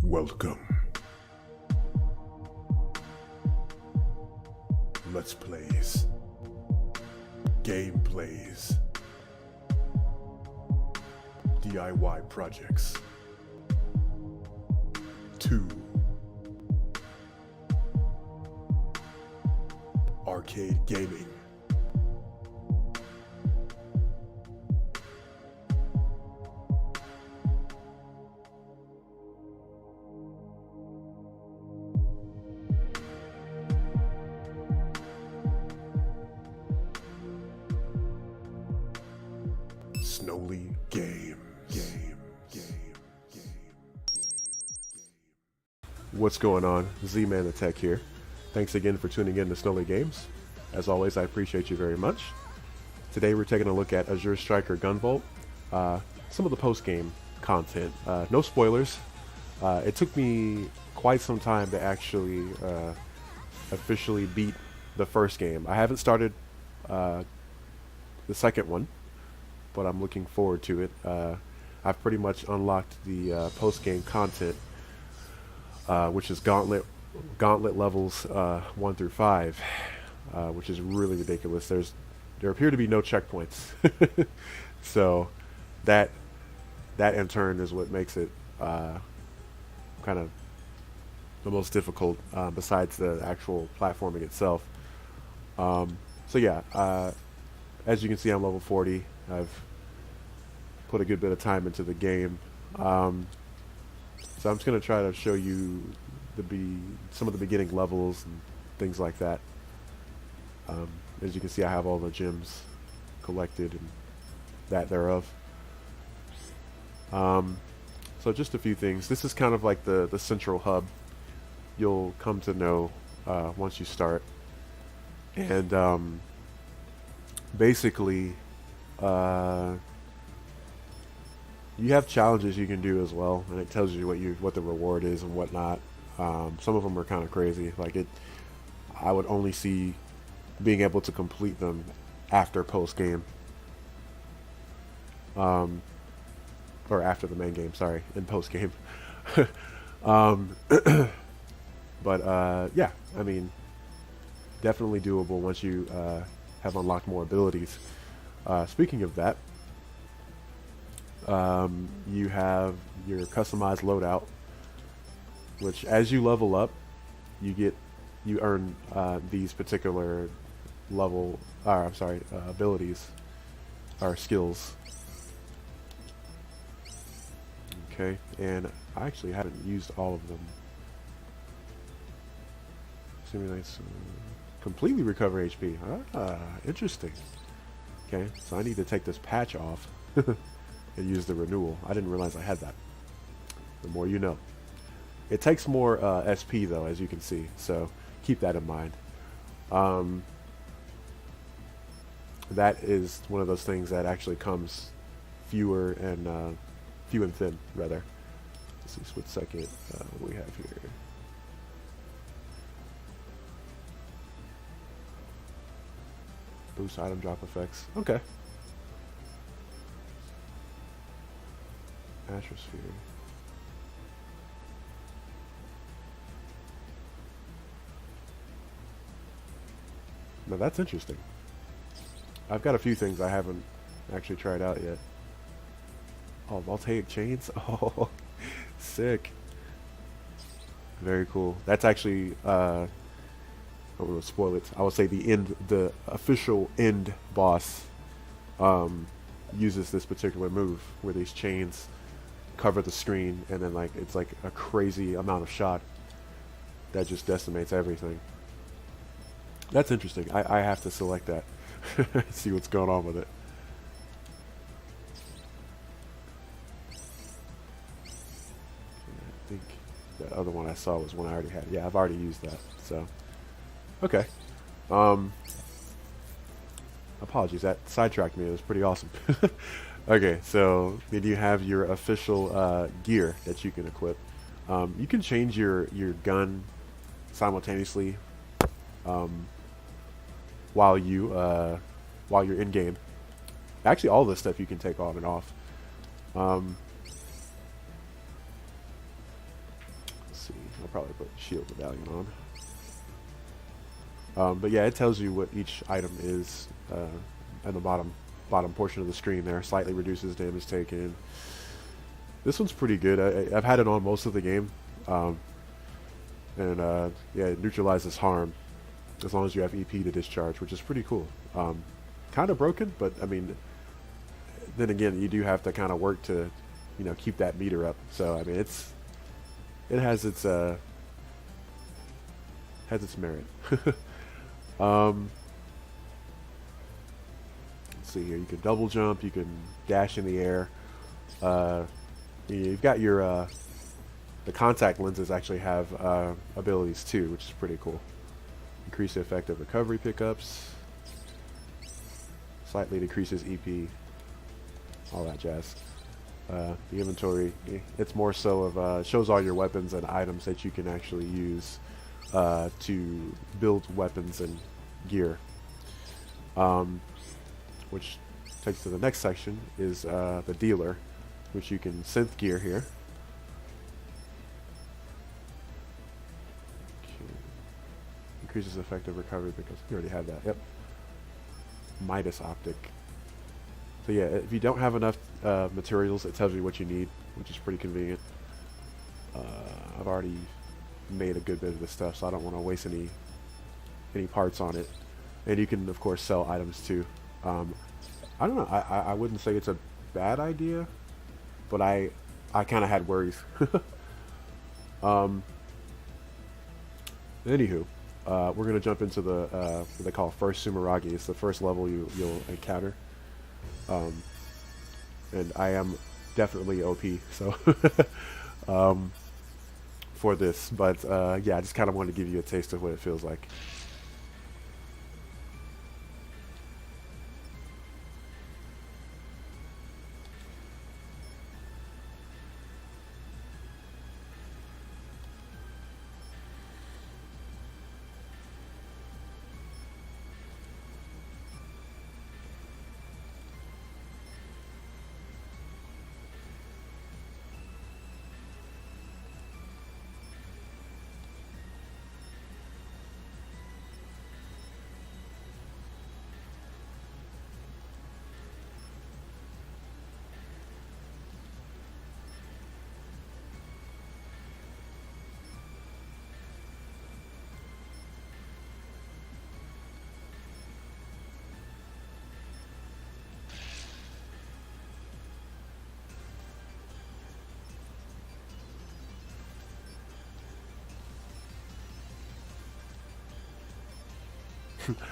Welcome. Let's plays. Gameplays. DIY projects. 2. Arcade gaming. Snoley game. What's going on? ZmanTheTech here. Thanks again for tuning in to Snoley Games. As always, I appreciate you very much. Today we're taking a look at Azure Striker Gunvolt. Some of the post-game content. No spoilers. It took me quite some time to actually officially beat the first game. I haven't started the second one, but I'm looking forward to it. I've pretty much unlocked the post-game content, which is gauntlet levels 1 through 5, which is really ridiculous. There appear to be no checkpoints, so that in turn is what makes it kind of the most difficult, besides the actual platforming itself. So yeah, as you can see, I'm level 40. I've put a good bit of time into the game. So I'm just going to try to show you some of the beginning levels and things like that. As you can see, I have all the gems collected and that thereof. So just a few things. This is kind of like the central hub you'll come to know once you start. And basically, you have challenges you can do as well, and it tells you what the reward is and whatnot. Some of them are kind of crazy. I would only see being able to complete them after post game, or after the main game. Sorry, in post game. But yeah, I mean, definitely doable once you have unlocked more abilities. Speaking of that, you have your customized loadout, which as you level up, you earn these particular abilities or skills. Okay, and I actually haven't used all of them. Simulates completely recover HP. Interesting. Okay, so I need to take this patch off and use the renewal. I didn't realize I had that. The more you know. It takes more SP though, as you can see, so keep that in mind. That is one of those things that actually comes few and thin, rather. Let's see what second we have here. Boost item drop effects. Okay. Astrosphere. Now that's interesting. I've got a few things I haven't actually tried out yet. Oh, voltaic chains? Oh, sick. Very cool. That's actually, I don't want to spoil it. I would say the official end boss uses this particular move where these chains cover the screen, and then it's like a crazy amount of shot that just decimates everything. That's interesting. I have to select that. See what's going on with it. I think that other one I saw was one I already had. Yeah, I've already used that. So, okay. Apologies, that sidetracked me. It was pretty awesome. Okay, so then you have your official gear that you can equip. You can change your gun simultaneously while you're in game. Actually, all this stuff you can take on and off. see. I'll probably put shield medallion on. But yeah, it tells you what each item is at the bottom portion of the screen there. Slightly reduces damage taken. This one's pretty good. I've had it on most of the game. And yeah, it neutralizes harm as long as you have EP to discharge, which is pretty cool. Kind of broken, but I mean, then again, you do have to kind of work to, you know, keep that meter up. So I mean, it has its merit. Let's see here. You can double jump. You can dash in the air. You've got your the contact lenses actually have abilities too, which is pretty cool. Increase the effect of recovery pickups. Slightly decreases EP. All that jazz. The inventory, it's more so of shows all your weapons and items that you can actually use to build weapons and gear. Which takes to the next section is the dealer, which you can synth gear here. Increases effective recovery because you already had that. Yep. Midas optic. So yeah, if you don't have enough materials, it tells you what you need, which is pretty convenient. I've already made a good bit of this stuff, so I don't want to waste any parts on it. And you can, of course, sell items too. I don't know. I wouldn't say it's a bad idea, but I kind of had worries. Anywho. We're going to jump into the what they call first Sumeragi. It's the first level you'll encounter. And I am definitely OP, so for this. But yeah, I just kind of wanted to give you a taste of what it feels like.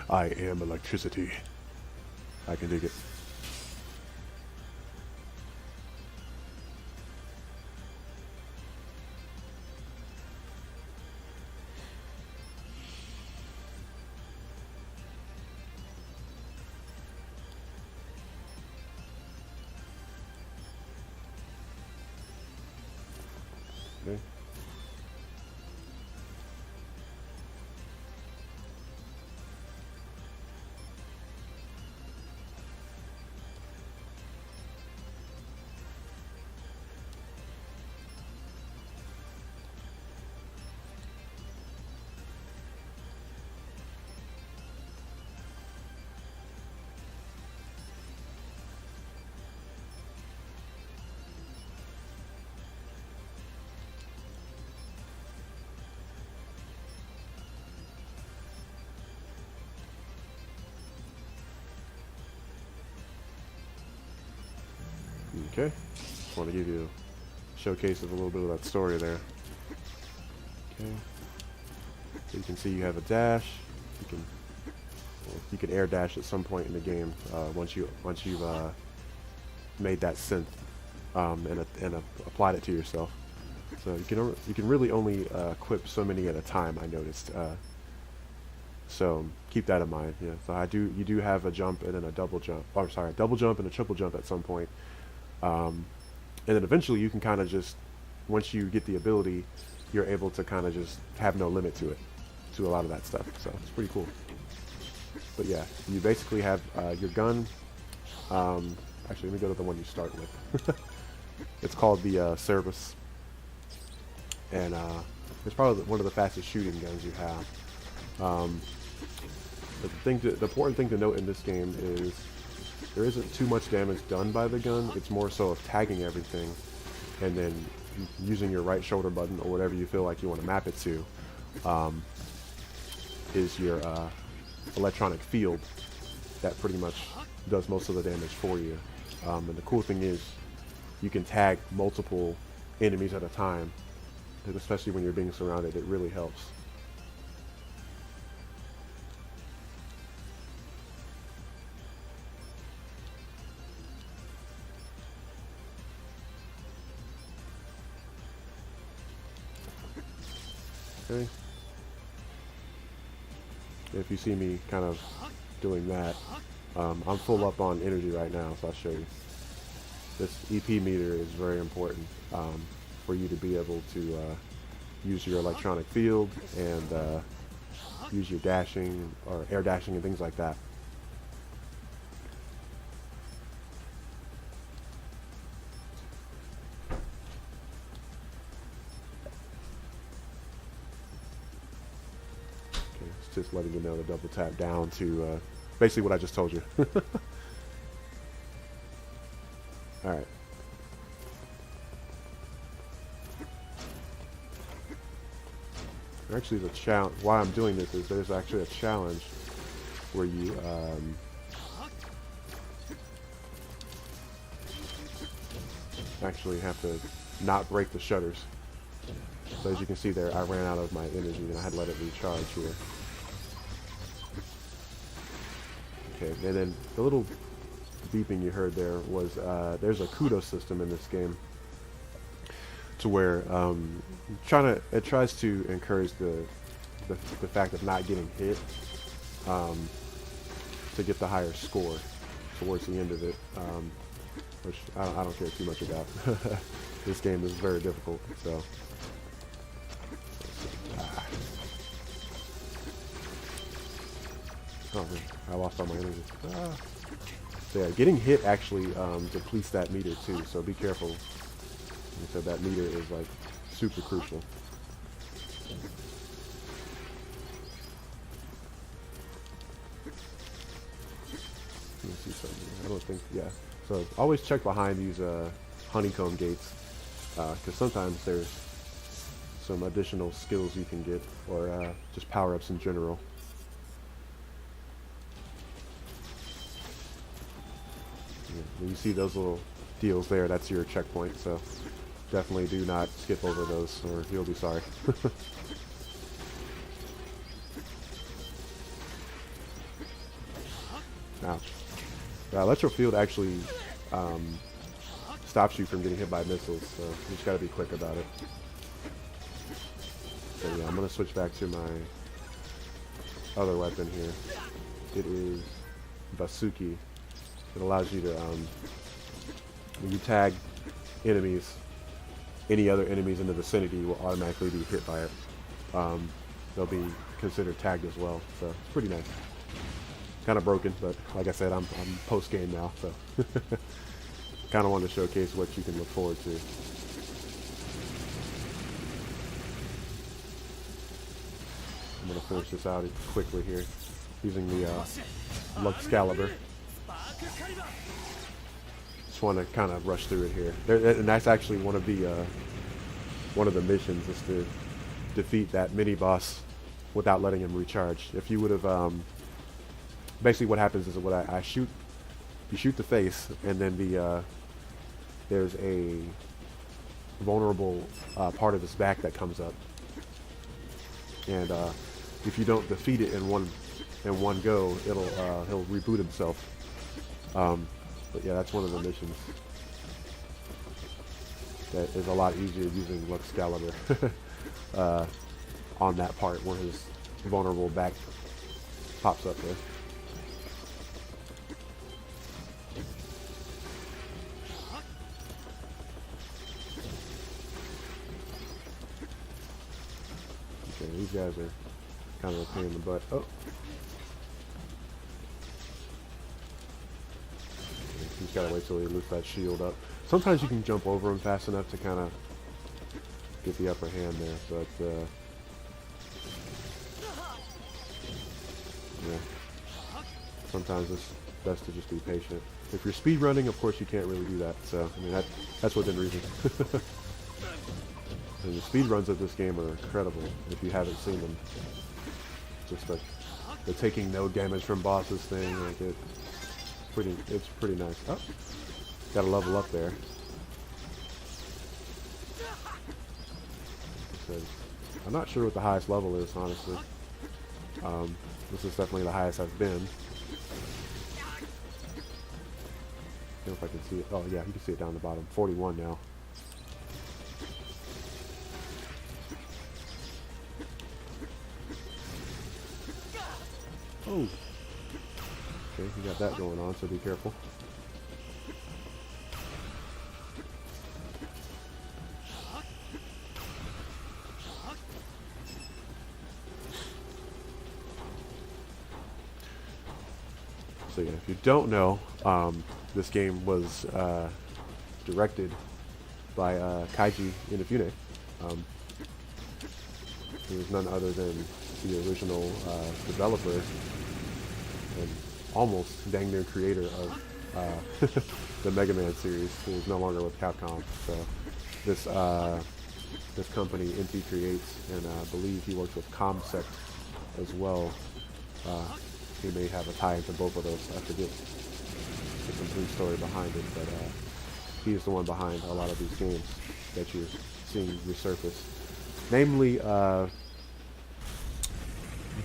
I am electricity. I can dig it. Okay. Okay, just want to give you a showcase of a little bit of that story there. Okay, so you can see you have a dash. You can air dash at some point in the game once you've made that synth and applied it to yourself. So you can really only equip so many at a time. I noticed. So keep that in mind. Yeah. So you do have a jump and then a double jump. Oh, I'm sorry, a double jump and a triple jump at some point. And then eventually you can kind of just, once you get the ability, you're able to kind of just have no limit to it, to a lot of that stuff. So it's pretty cool. But yeah, you basically have your gun. Actually, let me go to the one you start with. It's called the Cerberus. and it's probably one of the fastest shooting guns you have. But the important thing to note in this game is there isn't too much damage done by the gun. It's more so of tagging everything and then using your right shoulder button or whatever you feel like you want to map it to is your electronic field that pretty much does most of the damage for you. And the cool thing is you can tag multiple enemies at a time, especially when you're being surrounded. It really helps. Okay. If you see me kind of doing that, I'm full up on energy right now, so I'll show you. This EP meter is very important for you to be able to use your electronic field and use your dashing or air dashing and things like that. Just letting you know to double tap down to basically what I just told you. Alright. Actually, the challenge, why I'm doing this is there's actually a challenge where you actually have to not break the shutters. So as you can see there, I ran out of my energy and I had to let it recharge here. Okay, and then the little beeping you heard there was there's a kudos system in this game to where it tries to encourage the fact of not getting hit to get the higher score towards the end of it, which I don't care too much about. This game is very difficult, so. Oh man, I lost all my energy. So yeah, getting hit actually depletes that meter too, so be careful. Like I said, that meter is like super crucial. Let me see something. I don't think, yeah. So always check behind these honeycomb gates, because sometimes there's some additional skills you can get, or just power-ups in general. When you see those little deals there, that's your checkpoint, so definitely do not skip over those or you'll be sorry. Ouch. Electro field actually stops you from getting hit by missiles, so you just gotta be quick about it. So yeah, I'm gonna switch back to my other weapon here. It is Basuki. It allows you to, when you tag enemies, any other enemies in the vicinity will automatically be hit by it. They'll be considered tagged as well, so it's pretty nice. Kind of broken, but like I said, I'm post-game now, so kind of wanted to showcase what you can look forward to. I'm going to finish this out quickly here, using the Luxcalibur. Just want to kind of rush through it here, and that's actually one of the missions, is to defeat that mini boss without letting him recharge. If you would have, basically what happens is what you shoot the face, and then there's a vulnerable part of his back that comes up, and if you don't defeat it in one go, he'll reboot himself. But yeah, that's one of the missions that is a lot easier using Luxcalibur on that part where his vulnerable back pops up there. Okay, these guys are kind of a pain in the butt. Oh. You just gotta wait till he lifts that shield up. Sometimes you can jump over him fast enough to kind get the upper hand there, but yeah, sometimes it's best to just be patient. If you're speed running, of course you can't really do that. So I mean that's within reason. And the speed runs of this game are incredible. If you haven't seen them, just like the taking no damage from bosses thing, like it's pretty nice. Oh, got to level up there. I'm not sure what the highest level is, honestly. This is definitely the highest I've been. I don't know if I can see it. Oh yeah, you can see it down the bottom. 41 now. Oh. Okay, you got that going on, so be careful. So yeah, if you don't know, this game was directed by Keiji Inafune. He was none other than the original developer and almost dang near creator of the Mega Man series, who is no longer with Capcom. So this company, NT Creates, and I believe he worked with Comsect as well. He may have a tie into both of those. I forget the complete story behind it, but he is the one behind a lot of these games that you're seeing resurface. Namely,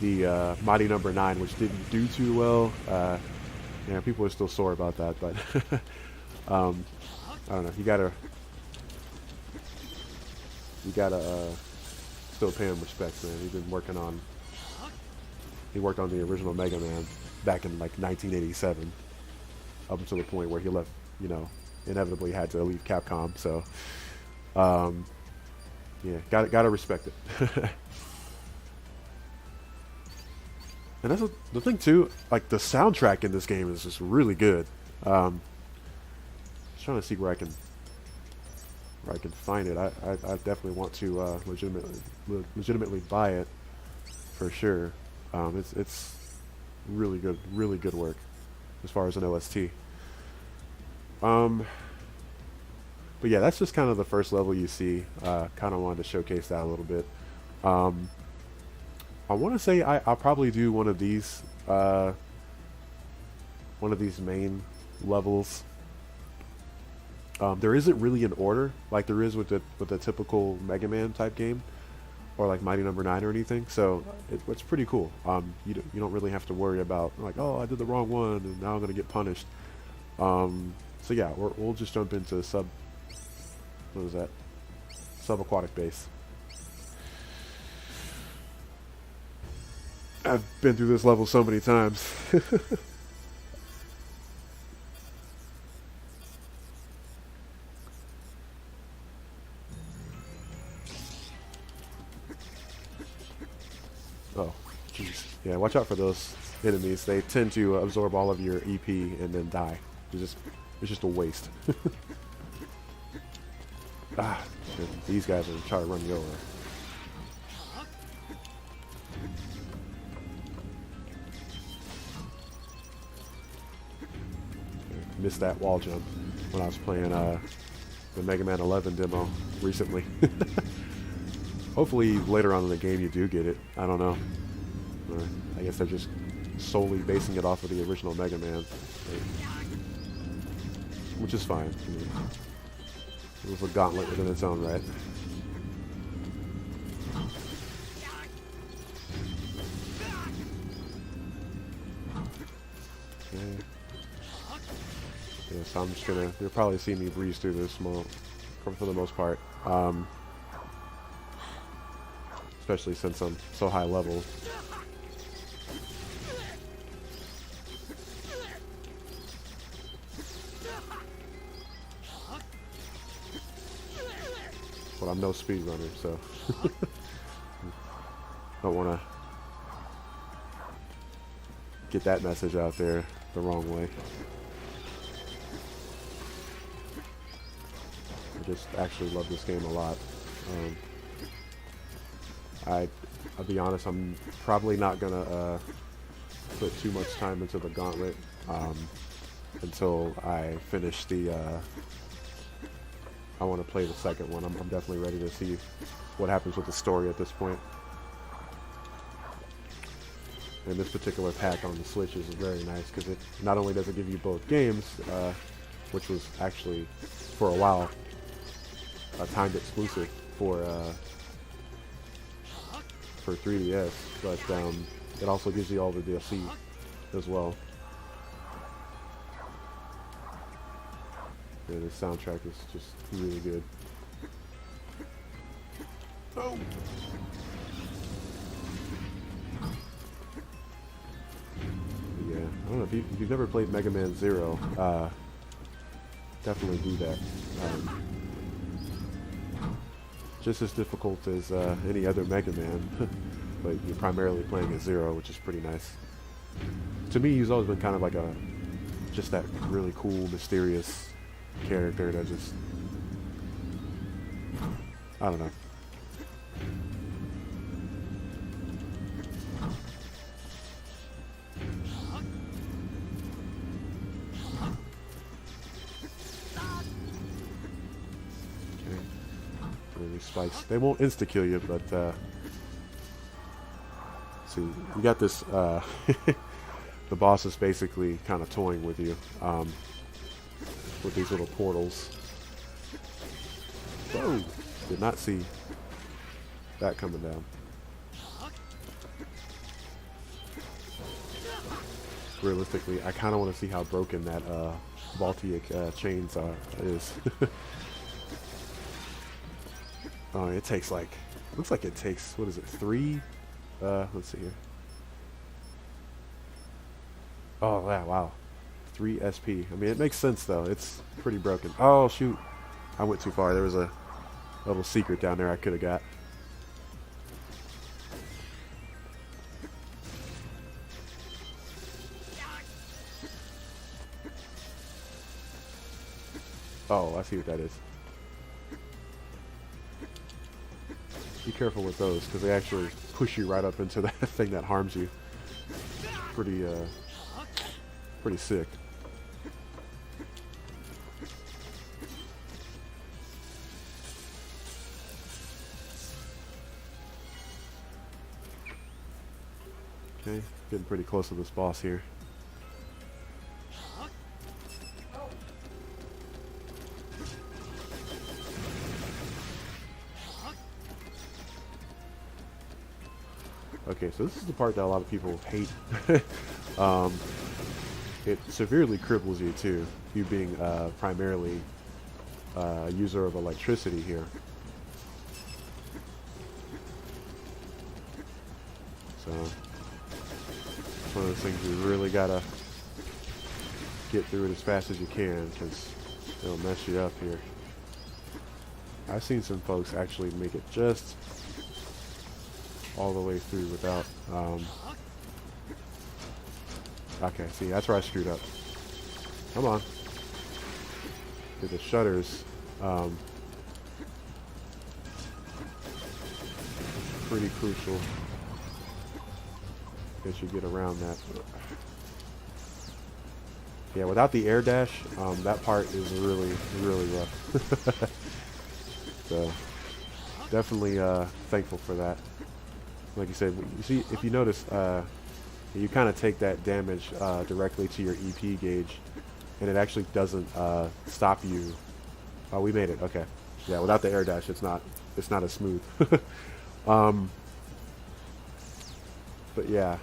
the Mighty Number 9, which didn't do too well. Yeah, people are still sore about that, but I don't know. You gotta still pay him respect, man. He worked on the original Mega Man back in like 1987, up until the point where he left. You know, inevitably had to leave Capcom. So, yeah, gotta respect it. And that's the thing too. Like the soundtrack in this game is just really good. Just trying to see where I can find it. I definitely want to legitimately buy it for sure. It's really good work as far as an OST. But yeah, that's just kind of the first level you see. Kind of wanted to showcase that a little bit. I want to say I'll probably do one of these main levels. There isn't really an order like there is with the typical Mega Man type game, or like Mighty Number 9 or anything. So it's pretty cool. You don't really have to worry about like, oh, I did the wrong one and now I'm gonna get punished. So yeah, we'll just jump into what is that? Subaquatic base. I've been through this level so many times. Oh, jeez. Yeah, watch out for those enemies. They tend to absorb all of your EP and then die. It's just a waste. Ah, these guys are trying to run me over. Missed that wall jump when I was playing the Mega Man 11 demo recently. Hopefully later on in the game you do get it. I don't know. I guess they're just solely basing it off of the original Mega Man, which is fine. I mean, it was a gauntlet within its own right. Okay. Yeah, so I'm just gonna, you'll probably see me breeze through this for the most part. Especially since I'm so high level. But I'm no speedrunner, so don't want to get that message out there the wrong way. I just actually love this game a lot. I'll be honest, I'm probably not gonna put too much time into the gauntlet until I finish the. I want to play the second one. I'm definitely ready to see what happens with the story at this point. And this particular pack on the Switch is very nice because it not only does it give you both games, which was actually for a while a timed exclusive for 3DS, but it also gives you all the DLC as well. Yeah, the soundtrack is just really good. Oh. Yeah, I don't know if you've never played Mega Man Zero, definitely do that. Just as difficult as any other Mega Man, but you're primarily playing as Zero, which is pretty nice. To me, he's always been kind of like just that really cool, mysterious character that just, I don't know. These spikes, they won't insta kill you, but see, you got this. The boss is basically kind of toying with you with these little portals. Whoa! Did not see that coming down. Realistically, I kind of want to see how broken that Voltaic chains is. Oh, it takes like, looks like it takes, what is it, 3? Let's see here. Oh, yeah, wow. 3 SP. I mean, it makes sense, though. It's pretty broken. Oh, shoot. I went too far. There was a little secret down there I could have got. Oh, I see what that is. Be careful with those, because they actually push you right up into that thing that harms you. Pretty sick. Okay, getting pretty close to this boss here. Okay, so this is the part that a lot of people hate. It severely cripples you too, you being primarily a user of electricity here. So it's one of those things you really gotta get through it as fast as you can, because it'll mess you up here. I've seen some folks actually make it just all the way through without okay, see, that's where I screwed up. Come on. The shutters pretty crucial that you get around that. Yeah, without the air dash, that part is really rough. So definitely thankful for that. Like you said, you see, if you notice, you kind of take that damage directly to your EP gauge, and it actually doesn't stop you. Oh, we made it. Okay. Yeah, without the air dash, it's not as smooth. But yeah,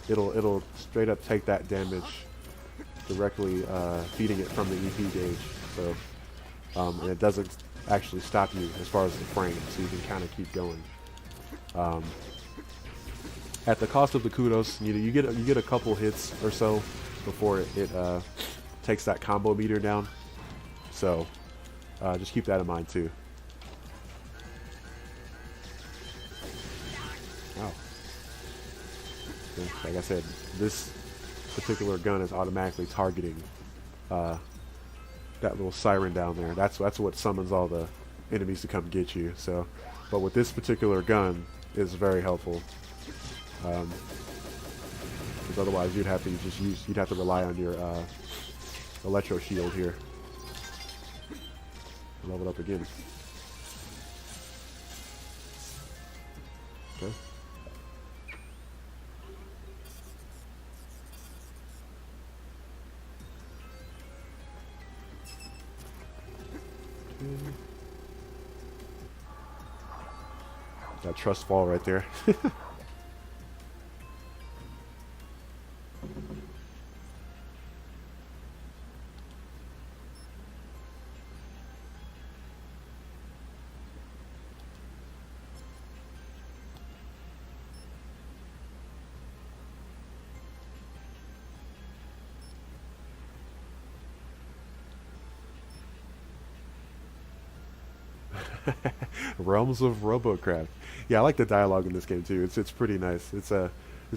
it'll straight up take that damage directly, feeding it from the EP gauge. So, and it doesn't actually stop you as far as the frame, so you can kind of keep going. At the cost of the kudos, you get a couple hits or so before it takes that combo meter down. So just keep that in mind too. Wow. Like I said, this particular gun is automatically targeting that little siren down there. That's what summons all the enemies to come get you. So, but with this particular gun, is very helpful. Because otherwise you'd have to you'd have to rely on your electro shield here. Level it up again. Okay. That trust fall right there. Realms of Robocraft. Yeah, I like the dialogue in this game too. It's pretty nice. It's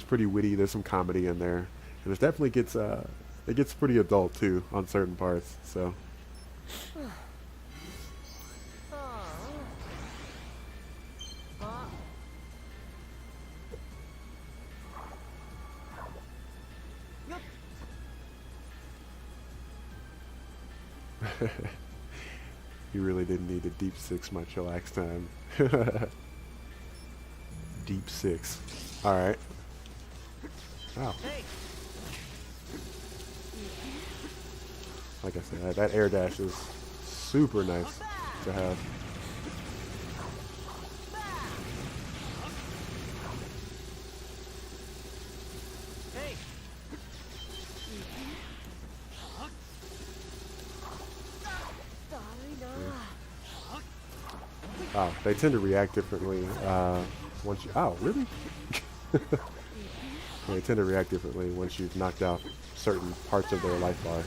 pretty witty. There's some comedy in there, and it definitely gets it gets pretty adult too on certain parts. So. You really didn't need to deep six my chillax time. Deep six. Alright. Wow. Like I said, that air dash is super nice to have. Wow, they tend to react differently once you... Oh, really? They tend to react differently once you've knocked out certain parts of their life bar.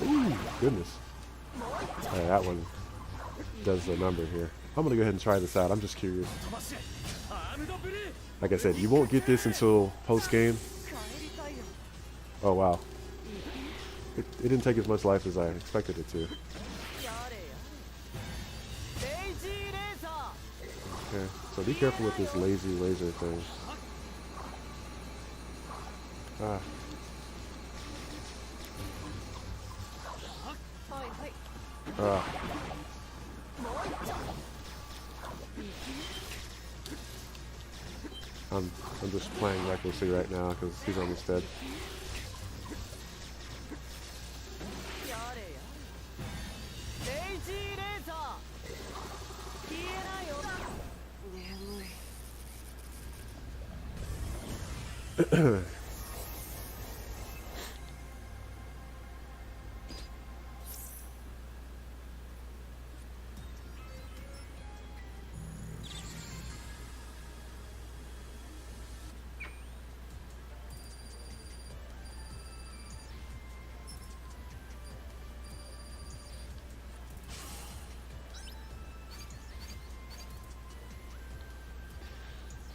Ooh, goodness. Alright, that one does the number here. I'm going to go ahead and try this out. I'm just curious. Like I said, you won't get this until post-game. Oh, wow. It didn't take as much life as I expected it to. Okay, so be careful with this lazy laser thing. Ah. I'm just playing recklessly right now because he's almost dead.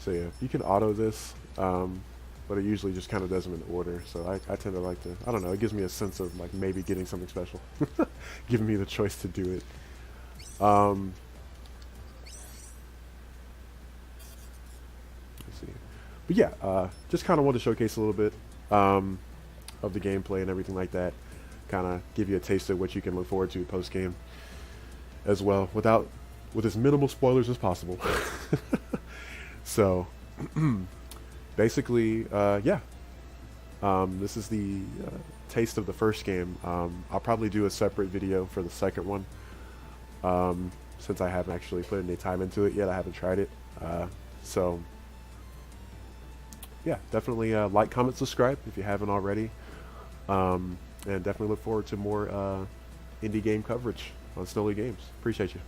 So yeah, you can auto this, but it usually just kind of does them in order. So I tend to like to, I don't know, it gives me a sense of like maybe getting something special, giving me the choice to do it. Let's see. But yeah, just kind of want to showcase a little bit of the gameplay and everything like that. Kind of give you a taste of what you can look forward to post game as well, with as minimal spoilers as possible. So, basically, yeah, this is the taste of the first game. I'll probably do a separate video for the second one, since I haven't actually put any time into it yet. I haven't tried it. So, yeah, definitely like, comment, subscribe if you haven't already. And definitely look forward to more indie game coverage on Snoley Games. Appreciate you.